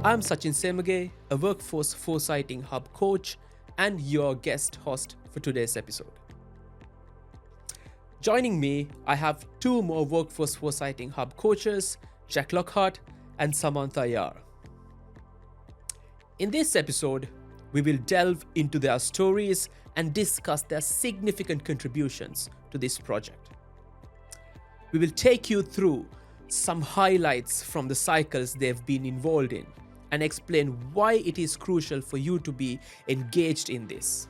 I'm Satchin Semage, a Workforce Foresighting Hub coach and your guest host for today's episode. Joining me, I have two more Workforce Foresighting Hub coaches, Lockhart and Samantha Yair. In this episode, we will delve into their stories and discuss their significant contributions to this project. We will take you through some highlights from the cycles they've been involved in and explain why it is crucial for you to be engaged in this.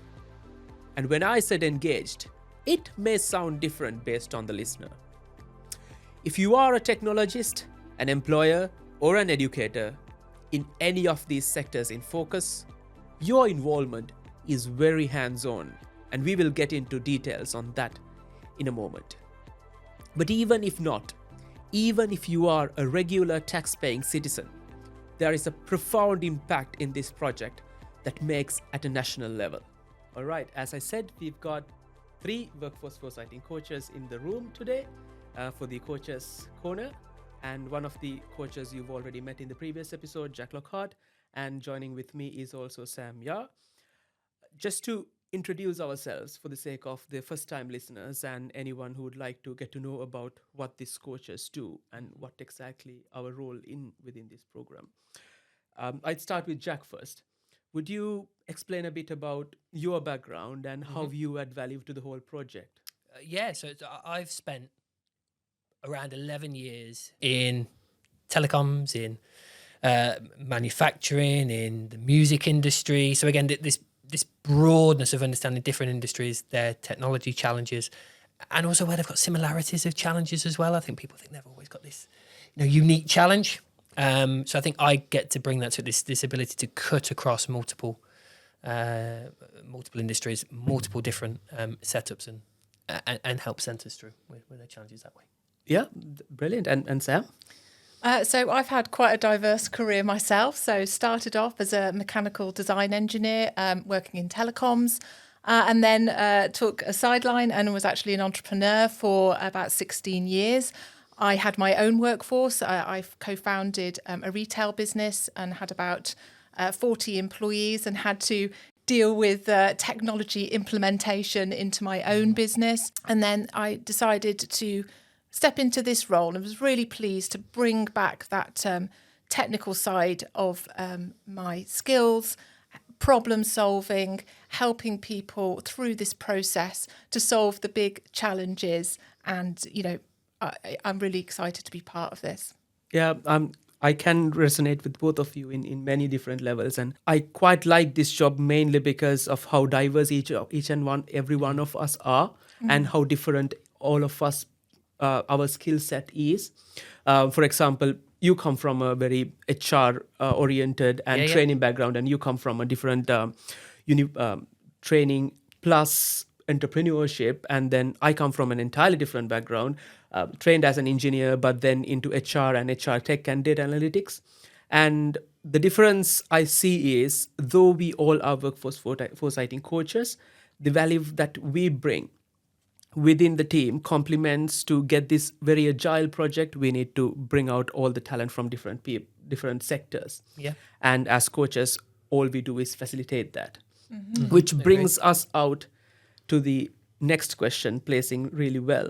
And when I said engaged, it may sound different based on the listener. If you are a technologist, an employer, or an educator in any of these sectors in focus, your involvement is very hands-on, and we will get into details on that in a moment. But even if not, even if you are a regular tax-paying citizen, there is a profound impact in this project that makes at a national level. All right, as I said, we've got three Workforce Foresighting coaches in the room today for the Coaches Corner. And one of the coaches you've already met in the previous episode, Jack Lockhart, and joining with me is also Sam Yair. Just to introduce ourselves for the sake of the first-time listeners and anyone who would like to get to know about what these coaches do and what exactly our role within this program. I'd start with Jack first. Would you explain a bit about your background and how you add value to the whole project? So I've spent around 11 years in telecoms, in manufacturing, in the music industry. So again, this broadness of understanding different industries, their technology challenges, and also where they've got similarities of challenges as well. I think people think they've always got this, unique challenge. So I think I get to bring that to this ability to cut across multiple industries, multiple different setups, and help centres through with their challenges that way. Yeah, brilliant. And Sam? So I've had quite a diverse career myself. So started off as a mechanical design engineer working in telecoms, and then took a sideline and was actually an entrepreneur for about 16 years. I had my own workforce. I've co-founded a retail business and had about 40 employees and had to deal with technology implementation into my own business. And then I decided to step into this role and was really pleased to bring back that technical side of my skills, problem solving, helping people through this process to solve the big challenges. And, I'm really excited to be part of this. Yeah, I can resonate with both of you in many different levels. And I quite like this job mainly because of how diverse every one of us are and how different all of us our skill set is. For example, you come from a very HR oriented and training background, and you come from a different training plus entrepreneurship. And then I come from an entirely different background, trained as an engineer, but then into HR and HR tech and data analytics. And the difference I see is, though we all are Workforce Foresighting coaches, the value that we bring within the team complements to get this very agile project. We need to bring out all the talent from different sectors. Yeah. And as coaches, all we do is facilitate that, which brings us out to the next question, placing really well.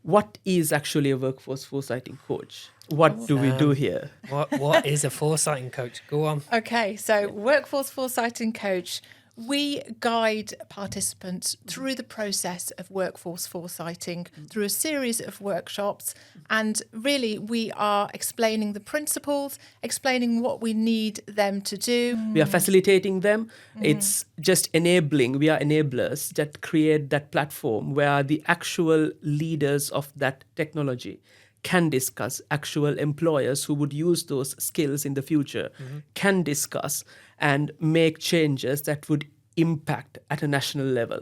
What is actually a Workforce Foresighting coach? What do we do here? What is a foresighting coach? Go on. Okay, so Workforce Foresighting Coach, we guide participants through the process of workforce foresighting through a series of workshops. And really, we are explaining the principles, explaining what we need them to do. We are facilitating them. It's just enabling. We are enablers that create that platform where the actual leaders of that technology can discuss, actual employers who would use those skills in the future can discuss and make changes that would impact at a national level.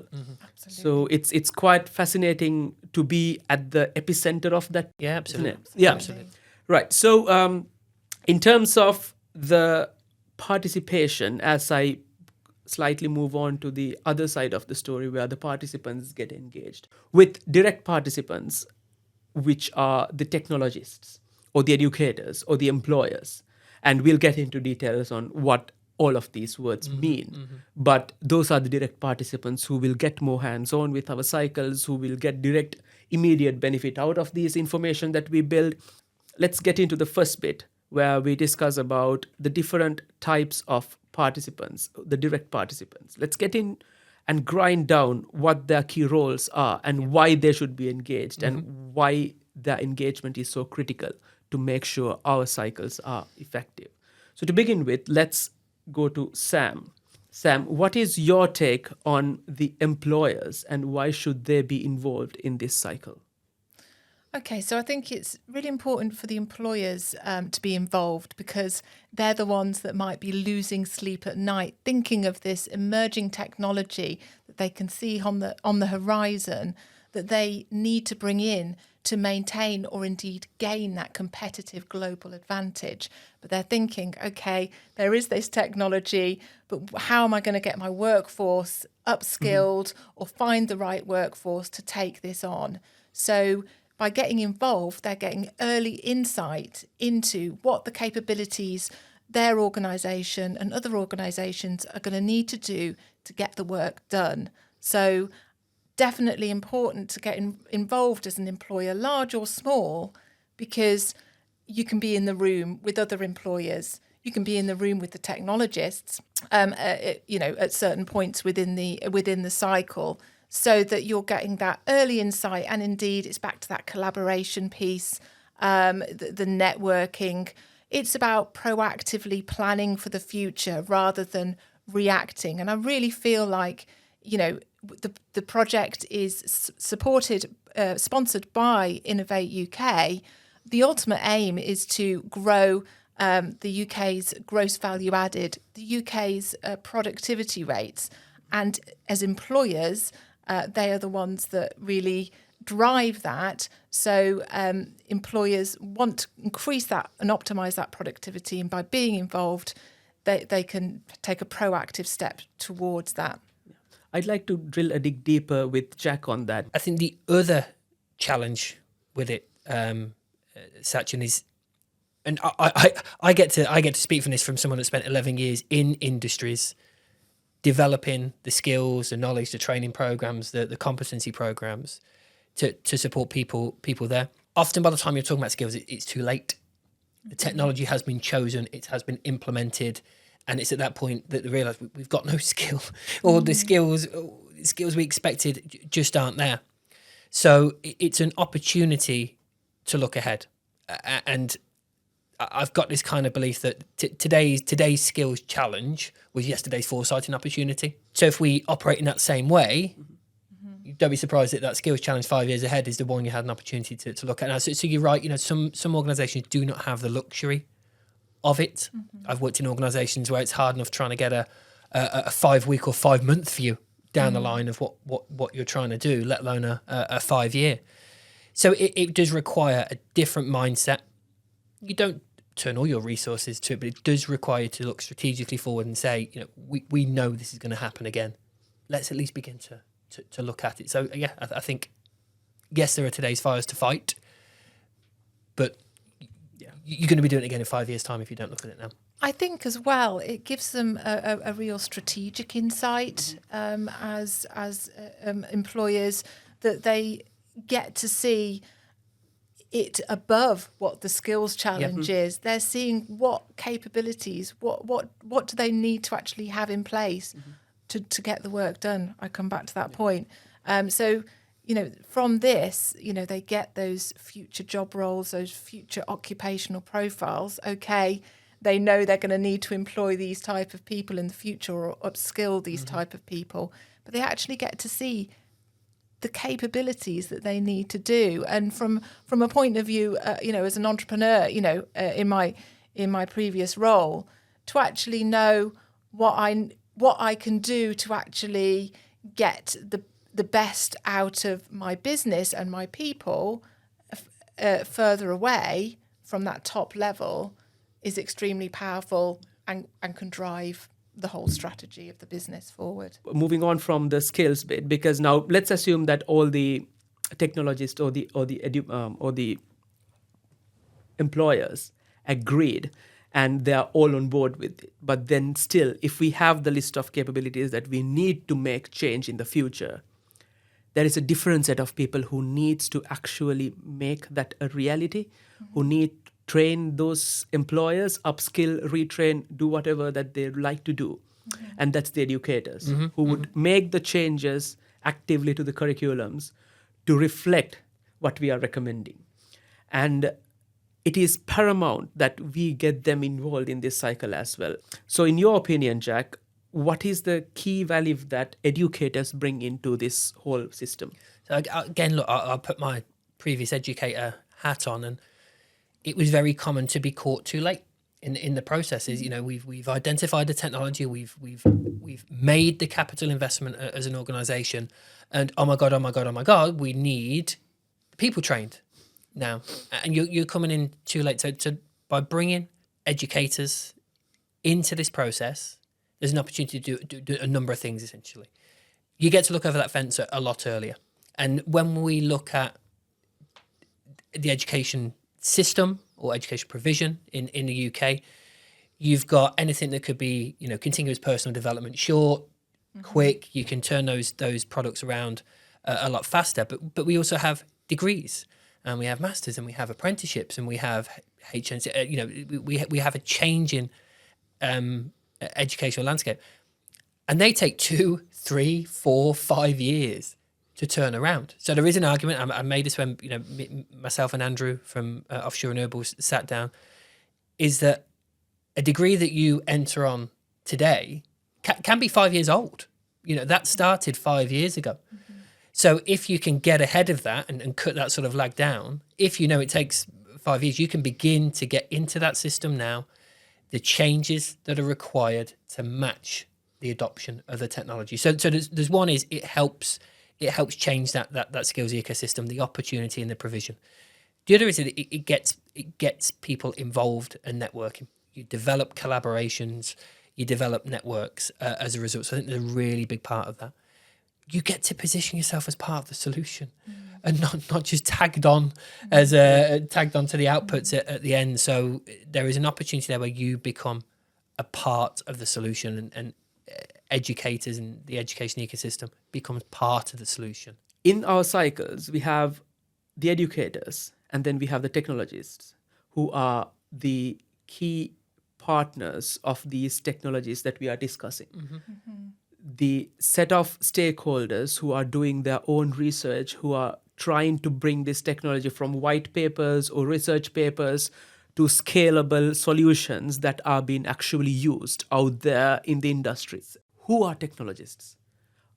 So it's quite fascinating to be at the epicenter of that. Yeah, absolutely. Yeah, absolutely. Right. So in terms of the participation, as I slightly move on to the other side of the story where the participants get engaged. With direct participants, which are the technologists or the educators or the employers, And we'll get into details on what all of these words mean. But those are the direct participants who will get more hands-on with our cycles, who will get direct, immediate benefit out of these information that we build. Let's get into the first bit, where we discuss about the different types of participants, the direct participants. Let's get in and grind down what their key roles are and why they should be engaged and why their engagement is so critical to make sure our cycles are effective. So to begin with, let's go to Sam. Sam, what is your take on the employers and why should they be involved in this cycle? Okay, so I think it's really important for the employers to be involved because they're the ones that might be losing sleep at night, thinking of this emerging technology that they can see on the horizon that they need to bring in to maintain or indeed gain that competitive global advantage. But they're thinking, okay, there is this technology, but how am I going to get my workforce upskilled or find the right workforce to take this on? So by getting involved, they're getting early insight into what the capabilities their organisation and other organisations are going to need to do to get the work done. So definitely important to get involved as an employer, large or small, because you can be in the room with other employers. You can be in the room with the technologists, at certain points within the cycle, so that you're getting that early insight. And indeed, it's back to that collaboration piece, the networking. It's about proactively planning for the future rather than reacting. And I really feel like, the project is sponsored by Innovate UK. The ultimate aim is to grow the UK's gross value added, the UK's productivity rates. And as employers, they are the ones that really drive that. So employers want to increase that and optimise that productivity. And by being involved, they can take a proactive step towards that. I'd like to drill a dig deeper with Jack on that. I think the other challenge with it, Satchin, is, and I get to speak from this from someone that spent 11 years in industries, developing the skills, the knowledge, the training programs, the competency programs to support people there. Often by the time you're talking about skills, it's too late. The technology has been chosen, it has been implemented, and it's at that point that they realise we've got no skill, or the skills we expected just aren't there. So it's an opportunity to look ahead, and I've got this kind of belief that today's skills challenge was yesterday's foresighting opportunity. So if we operate in that same way, don't be surprised that skills challenge 5 years ahead is the one you had an opportunity to look at now. So you're right. Some organisations do not have the luxury of it. I've worked in organisations where it's hard enough trying to get a 5 week or 5 month view down the line of what you're trying to do, let alone a 5 year. So it does require a different mindset. You don't turn all your resources to it, but it does require you to look strategically forward and say, we know this is going to happen again. Let's at least begin to look at it. So yeah, I think, yes, there are today's fires to fight, but you're going to be doing it again in 5 years' time if you don't look at it now. I think as well, it gives them a real strategic insight as employers, that they get to see it above what the skills challenge is. They're seeing what capabilities, what do they need to actually have in place to get the work done. I come back to that point. So, from this, they get those future job roles, those future occupational profiles. Okay, they know they're going to need to employ these type of people in the future or upskill these type of people, but they actually get to see the capabilities that they need to do. And from a point of view, as an entrepreneur, in my previous role, to actually know what I can do to actually get the best out of my business and my people further away from that top level is extremely powerful and can drive the whole strategy of the business forward. Moving on from the skills bit, because now let's assume that all the technologists or the employers agreed, and they are all on board with it. But then still, if we have the list of capabilities that we need to make change in the future, there is a different set of people who needs to actually make that a reality, who need to train those employers, upskill, retrain, do whatever that they like to do. And that's the educators who would make the changes actively to the curriculums to reflect what we are recommending. And it is paramount that we get them involved in this cycle as well. So in your opinion, Jack, what is the key value that educators bring into this whole system? So again, look, I'll put my previous educator hat on, and it was very common to be caught too late in the processes. You know, we've identified the technology, we've made the capital investment as an organisation, and oh my god, we need people trained now, and you're coming in too late. So by bringing educators into this process, there's an opportunity to do a number of things. Essentially, you get to look over that fence a lot earlier. And when we look at the education system or education provision in the UK, you've got anything that could be, you know, continuous personal development, short, quick. You can turn those products around a lot faster. But we also have degrees, and we have masters, and we have apprenticeships, and we have HNC. You know, we have a changing educational landscape, and they take 2, 3, 4, 5 years to turn around. So there is an argument. I made this when, you know, myself and Andrew from Offshore Renewables sat down, is that a degree that you enter on today can be 5 years old. You know, that started 5 years ago. So if you can get ahead of that and cut that sort of lag down, if you know it takes 5 years, you can begin to get into that system now, the changes that are required to match the adoption of the technology. So there's one is it helps change that skills ecosystem, the opportunity and the provision. The other is that it gets people involved and networking. You develop collaborations, you develop networks as a result. So I think there's a really big part of that. You get to position yourself as part of the solution, and not just tagged on as tagged onto the outputs at the end. So there is an opportunity there where you become a part of the solution, and educators and the education ecosystem becomes part of the solution. In our cycles, we have the educators, and then we have the technologists, who are the key partners of these technologies that we are discussing. The set of stakeholders who are doing their own research, who are trying to bring this technology from white papers or research papers to scalable solutions that are being actually used out there in the industries. Who are technologists?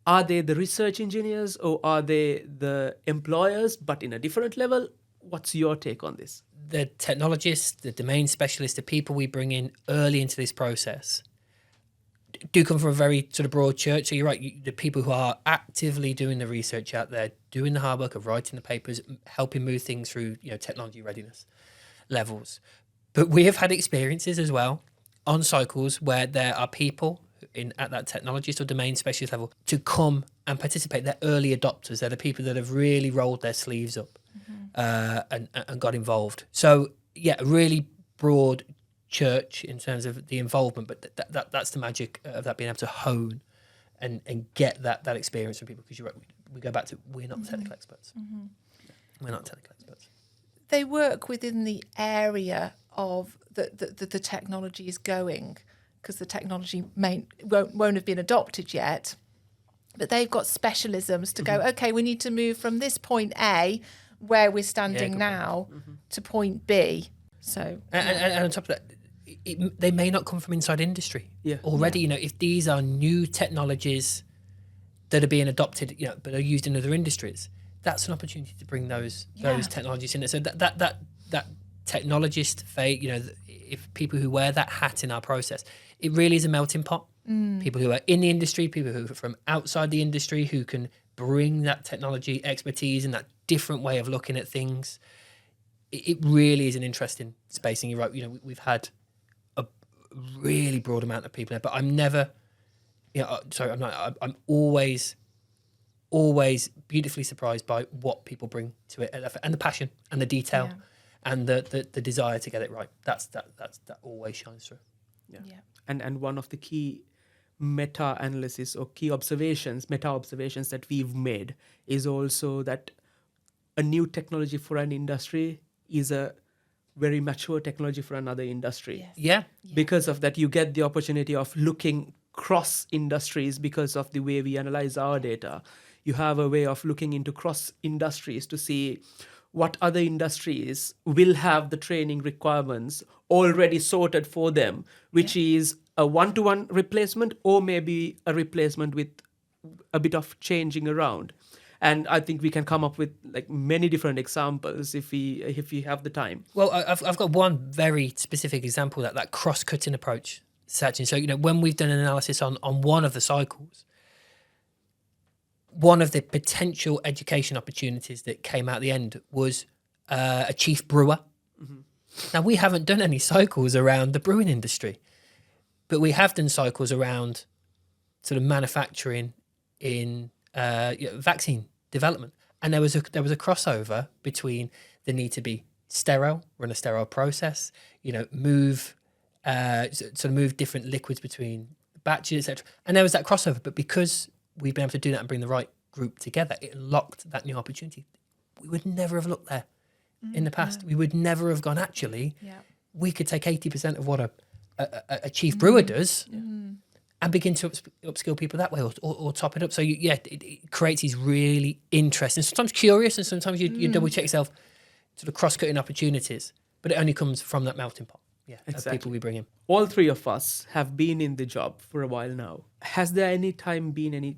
Are they the research engineers, or are they the employers, but in a different level? What's your take on this? The technologists, the domain specialists, the people we bring in early into this process do come from a very sort of broad church. So you're right, the people who are actively doing the research out there, doing the hard work of writing the papers, helping move things through, you know, technology readiness levels. But we have had experiences as well on cycles where there are people at that technologist or domain specialist level to come and participate. They're early adopters. They're the people that have really rolled their sleeves up and got involved. So yeah, a really broad church in terms of the involvement, but that's the magic of that, being able to hone and get that experience from people. Because you're right, we go back to, we're not technical experts. We're not technical experts. They work within the area of the technology is going, because the technology won't have been adopted yet, but they've got specialisms to go, okay, we need to move from this point A, where we're standing now, to point B. So and on top of that, they may not come from inside industry already. You know, if these are new technologies that are being adopted, you know, but are used in other industries, that's an opportunity to bring those technologies in there. So that technologist fate, you know, if people who wear that hat in our process, it really is a melting pot. People who are in the industry, people who are from outside the industry, who can bring that technology expertise and that different way of looking at things. It really is an interesting space. And you're right, you know, we've had a really broad amount of people there, but I'm never, you know, sorry, I'm always beautifully surprised by what people bring to it, and the passion and the detail and the desire to get it right. That always shines through. Yeah. And one of the key meta-analysis or key meta-observations that we've made is also that a new technology for an industry is a very mature technology for another industry. Yes. Yeah. Because of that, you get the opportunity of looking cross industries because of the way we analyze our data. You have a way of looking into cross industries to see what other industries will have the training requirements already sorted for them, which is a one-to-one replacement or maybe a replacement with a bit of changing around. And I think we can come up with like many different examples if we have the time. Well, I've got one very specific example, that cross-cutting approach, Satchin. So, when we've done an analysis on one of the cycles, one of the potential education opportunities that came out the end was a chief brewer. Mm-hmm. Now, we haven't done any cycles around the brewing industry, but we have done cycles around sort of manufacturing in vaccine development. And there was a crossover between the need to be sterile, run a sterile process, move different liquids between batches, etc. And there was that crossover, but because we've been able to do that and bring the right group together, it unlocked that new opportunity. We would never have looked there in the past. We would never have gone, actually, we could take 80% of what a chief brewer does and begin to upskill people that way or top it up. So, it creates these really interesting, sometimes curious, and sometimes you double check yourself, sort of cross-cutting opportunities, but it only comes from that melting pot. Yeah, exactly. Of people we bring in. All three of us have been in the job for a while now. Has there any time been any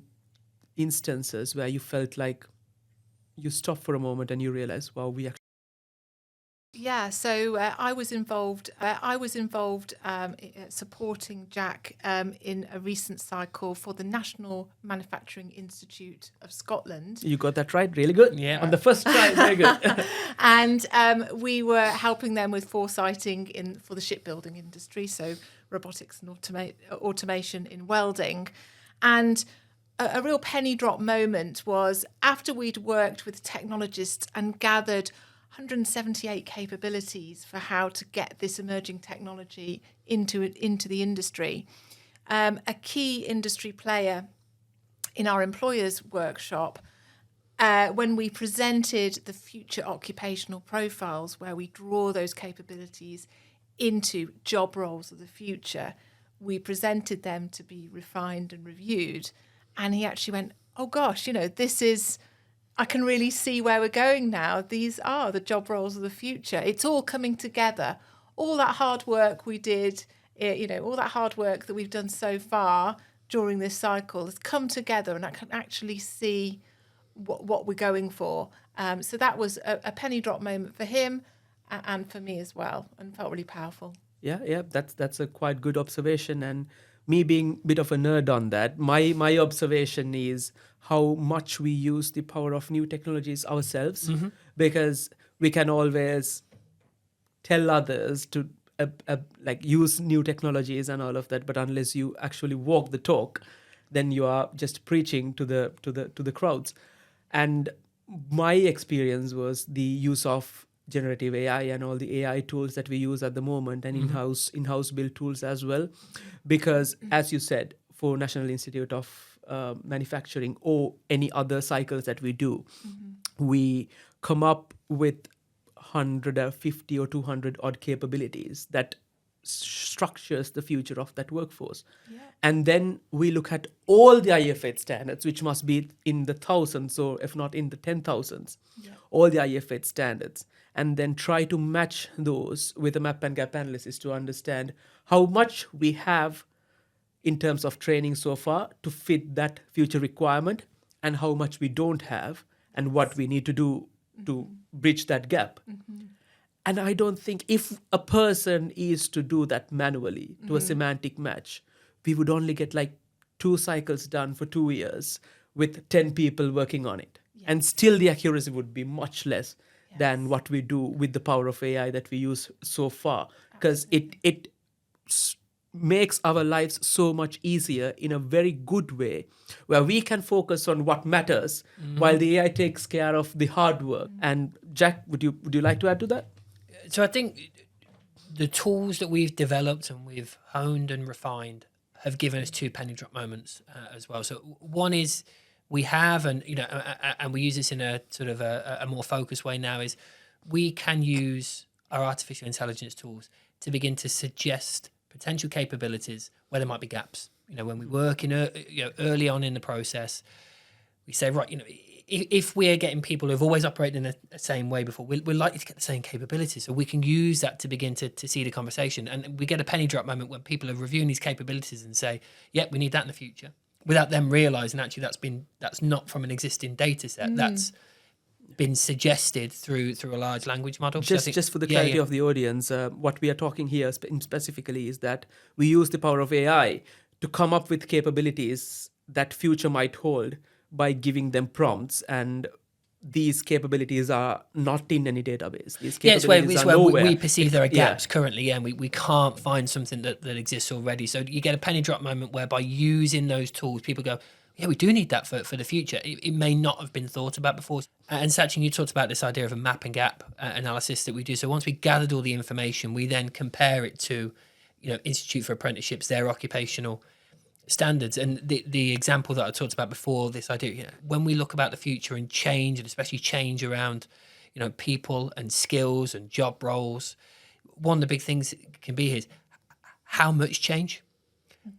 instances where you felt like you stopped for a moment and you realized, wow, we actually... Yeah, so I was involved supporting Jack in a recent cycle for the National Manufacturing Institute of Scotland. You got that right, really good. Yeah, on the first try, very good. And we were helping them with foresighting for the shipbuilding industry, so robotics and automation in welding. And a real penny drop moment was after we'd worked with technologists and gathered 178 capabilities for how to get this emerging technology into the industry. A key industry player in our employers workshop, when we presented the future occupational profiles where we draw those capabilities into job roles of the future, we presented them to be refined and reviewed. And he actually went, oh gosh, this is... I can really see where we're going now. These are the job roles of the future. It's all coming together. All that hard work we did, all that hard work that we've done so far during this cycle has come together, and I can actually see what we're going for. So that was a penny drop moment for him and for me as well, and felt really powerful. Yeah, that's a quite good observation. And me being a bit of a nerd on that, my observation is how much we use the power of new technologies ourselves, because we can always tell others to use new technologies and all of that, but unless you actually walk the talk, then you are just preaching to the crowds. And my experience was the use of generative AI and all the AI tools that we use at the moment, and in-house built tools as well, because as you said, for National Institute of Manufacturing or any other cycles that we do, we come up with 150 or 200 odd capabilities that structures the future of that workforce. And then we look at all the IF8 standards, which must be in the thousands, or if not in the 10,000s, all the IF8 standards, and then try to match those with a map and gap analysis to understand how much we have in terms of training so far to fit that future requirement, and how much we don't have, and what we need to do to bridge that gap. And I don't think if a person is to do that manually to a semantic match, we would only get like 2 cycles done for 2 years with 10 people working on it. And still the accuracy would be much less than what we do with the power of AI that we use so far, because it makes our lives so much easier in a very good way, where we can focus on what matters while the AI takes care of the hard work. And Jack, would you like to add to that? So I think the tools that we've developed and we've honed and refined have given us two penny drop moments as well. So one is we have, and and we use this in a sort of a more focused way now, is we can use our artificial intelligence tools to begin to suggest potential capabilities where there might be gaps. When we work in early on in the process, we say, right, if we're getting people who've always operated in the same way before, we're likely to get the same capabilities. So we can use that to begin to see the conversation. And we get a penny drop moment when people are reviewing these capabilities and say, yep, we need that in the future, without them realising actually that's not from an existing data set. That's been suggested through a large language model. Just for the clarity of the audience, what we are talking here specifically is that we use the power of AI to come up with capabilities that future might hold by giving them prompts, and these capabilities are not in any database. These capabilities it's are where nowhere. we perceive there are gaps currently, and we can't find something that exists already. So you get a penny drop moment where by using those tools, people go, yeah, we do need that for the future. It may not have been thought about before. And Satchin, you talked about this idea of a map and gap analysis that we do. So once we gathered all the information, we then compare it to, Institute for Apprenticeships, their occupational standards. And the example that I talked about before, this idea, when we look about the future and change, and especially change around, people and skills and job roles, one of the big things can be is how much change?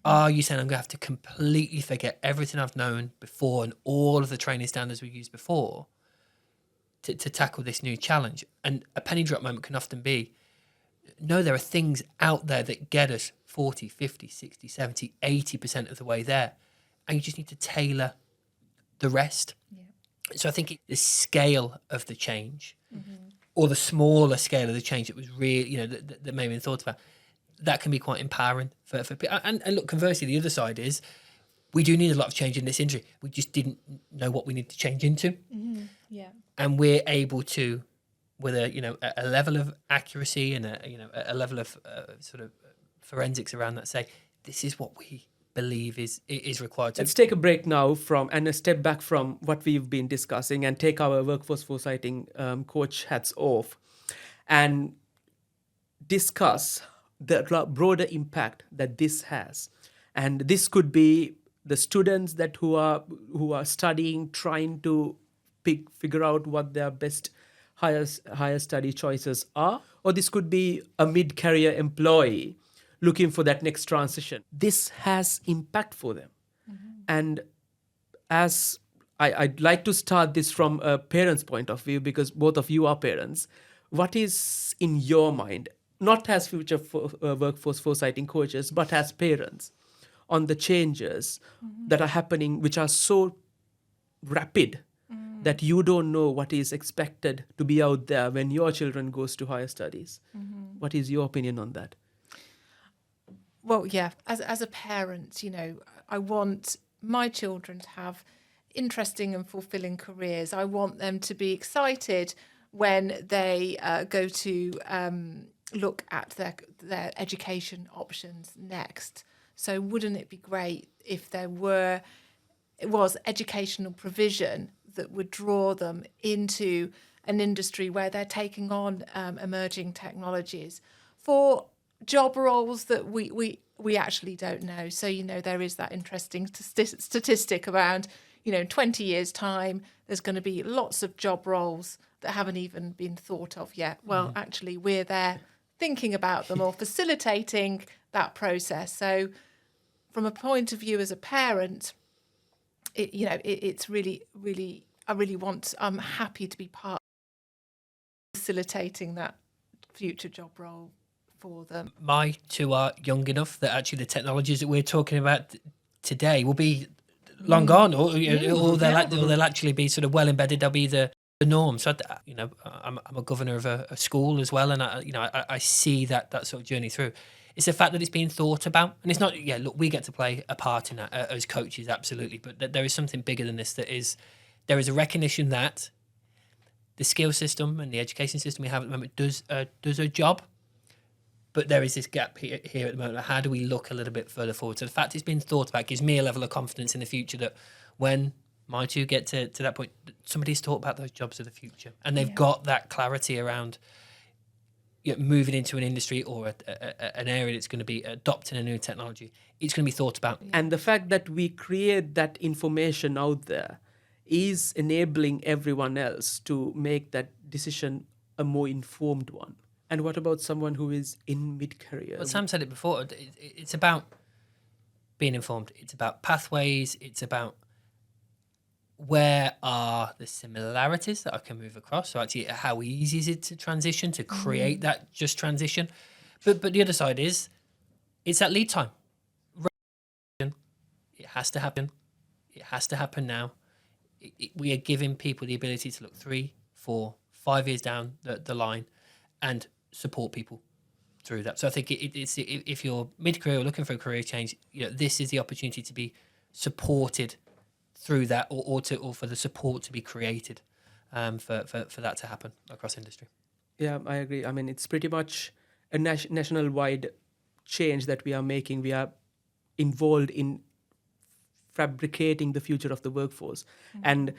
Are you saying I'm going to have to completely forget everything I've known before and all of the training standards we used before to tackle this new challenge? And a penny drop moment can often be, no, there are things out there that get us 40, 50, 60, 70, 80% of the way there. And you just need to tailor the rest. Yeah. So I think the scale of the change, or the smaller scale of the change that was really, that may have been thought about, that can be quite empowering for people. And look, conversely, the other side is we do need a lot of change in this industry. We just didn't know what we need to change into. Mm-hmm. Yeah. And we're able to, with a level of accuracy and a level of sort of forensics around that, say this is what we believe is required. Let's take a break now and a step back from what we've been discussing and take our workforce foresighting coach hats off and discuss the broader impact that this has. And this could be the students who are studying, trying to figure out what their best higher study choices are, or this could be a mid-career employee looking for that next transition. This has impact for them. And as I'd like to start this from a parent's point of view, because both of you are parents, what is in your mind, not as future workforce foresighting coaches, but as parents, on the changes that are happening, which are so rapid that you don't know what is expected to be out there when your children goes to higher studies? What is your opinion on that? Well, yeah, as a parent, I want my children to have interesting and fulfilling careers. I want them to be excited when they go to look at their education options next. So wouldn't it be great if it was educational provision that would draw them into an industry where they're taking on emerging technologies for job roles that we actually don't know. So, there is that interesting statistic around, in 20 years' time, there's going to be lots of job roles that haven't even been thought of yet. Well, actually, we're there thinking about them or facilitating that process. So from a point of view as a parent, it's really, really, I'm happy to be part of facilitating that future job role for them. My two are young enough that actually the technologies that we're talking about today will be long gone, or they'll actually be sort of well embedded. They'll be the norm. So I'm a governor of a school as well, and I see that sort of journey through. It's the fact that it's being thought about, and it's not. Yeah, look, we get to play a part in that as coaches, absolutely. But there is something bigger than this. There is a recognition that the skill system and the education system we have at the moment does a job. But there is this gap here at the moment. How do we look a little bit further forward? So the fact it's been thought about gives me a level of confidence in the future that when my two get to that point, somebody's thought about those jobs of the future. And they've got that clarity around, moving into an industry or an area that's going to be adopting a new technology, it's going to be thought about. And the fact that we create that information out there is enabling everyone else to make that decision a more informed one. And what about someone who is in mid-career? Well, Sam said it before. It's about being informed. It's about pathways. It's about where are the similarities that I can move across. So actually, how easy is it to transition, to create that just transition? But the other side is, it's that lead time. It has to happen. It has to happen now. We are giving people the ability to look 3, 4, 5 years down the line and support people through that. So I think it's if you're mid-career or looking for a career change, this is the opportunity to be supported through that, or for the support to be created for that to happen across industry. Yeah, I agree. I mean, it's pretty much a national-wide change that we are making. We are involved in fabricating the future of the workforce. And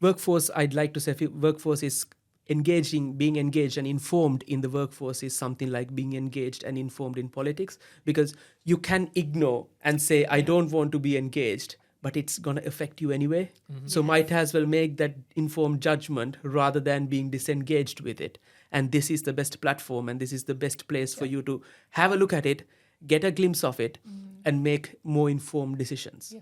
workforce, I'd like to say, workforce is being engaged and informed in the workforce is something like being engaged and informed in politics, because you can ignore and say, I don't want to be engaged, but it's going to affect you anyway. So might as well make that informed judgment rather than being disengaged with it. And this is the best platform, and this is the best place for you to have a look at it, get a glimpse of it, and make more informed decisions.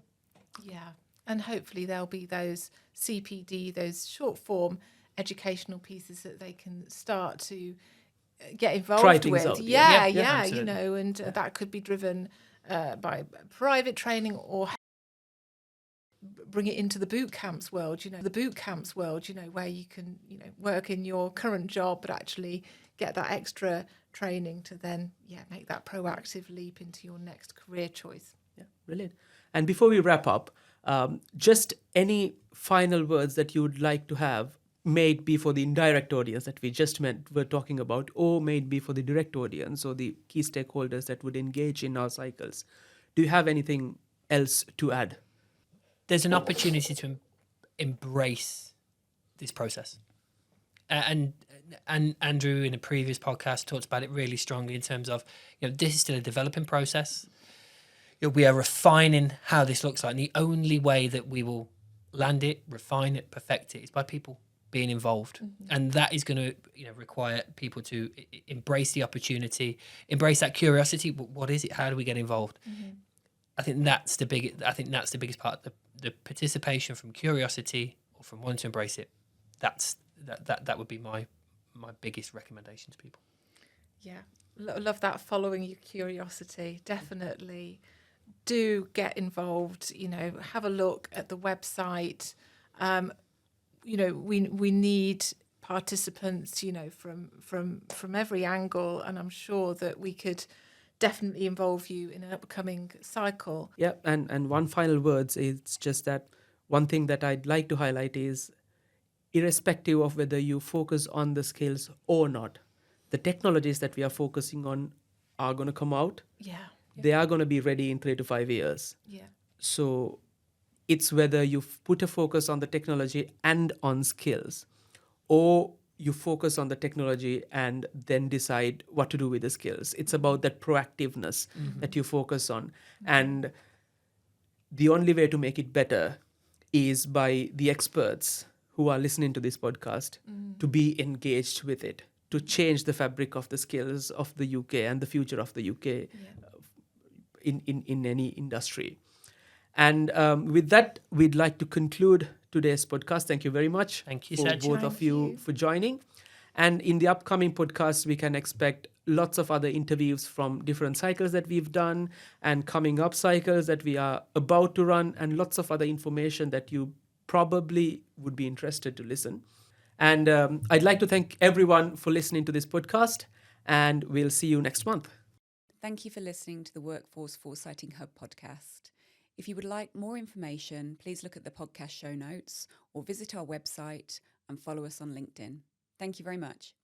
Yeah. And hopefully there'll be those CPD, those short form educational pieces that they can start to get involved Try things with. out. Yeah, and that could be driven by private training, or bring it into the boot camps world, where you can, work in your current job, but actually get that extra training to then, make that proactive leap into your next career choice. Yeah, brilliant. And before we wrap up, just any final words that you would like to have, may it be for the indirect audience that we're talking about, or may it be for the direct audience or the key stakeholders that would engage in our cycles. Do you have anything else to add? There's an opportunity to embrace this process. And Andrew, in a previous podcast, talked about it really strongly in terms of, this is still a developing process. We are refining how this looks like. And the only way that we will land it, refine it, perfect it is by people being involved. And that is going to require people to embrace the opportunity, embrace that curiosity. What is it? How do we get involved? I think that's the biggest part. The participation from curiosity or from wanting to embrace it. That would be my biggest recommendation to people. Yeah, love that. Following your curiosity, definitely. Do get involved. Have a look at the website. We need participants. From every angle, and I'm sure that we could definitely involve you in an upcoming cycle. Yeah, and one final words is just that one thing that I'd like to highlight is, irrespective of whether you focus on the skills or not, the technologies that we are focusing on are going to come out. Yeah. They are going to be ready in 3 to 5 years. Yeah. So it's whether you put a focus on the technology and on skills, or you focus on the technology and then decide what to do with the skills. It's about that proactiveness that you focus on. And the only way to make it better is by the experts who are listening to this podcast to be engaged with it, to change the fabric of the skills of the UK and the future of the UK in any industry. And with that, we'd like to conclude today's podcast. Thank you very much. Thank you, for Satchin. both of you for joining. And in the upcoming podcasts, we can expect lots of other interviews from different cycles that we've done and coming up cycles that we are about to run, and lots of other information that you probably would be interested to listen. And I'd like to thank everyone for listening to this podcast, and we'll see you next month. Thank you for listening to the Workforce Foresighting Hub podcast. If you would like more information, please look at the podcast show notes or visit our website and follow us on LinkedIn. Thank you very much.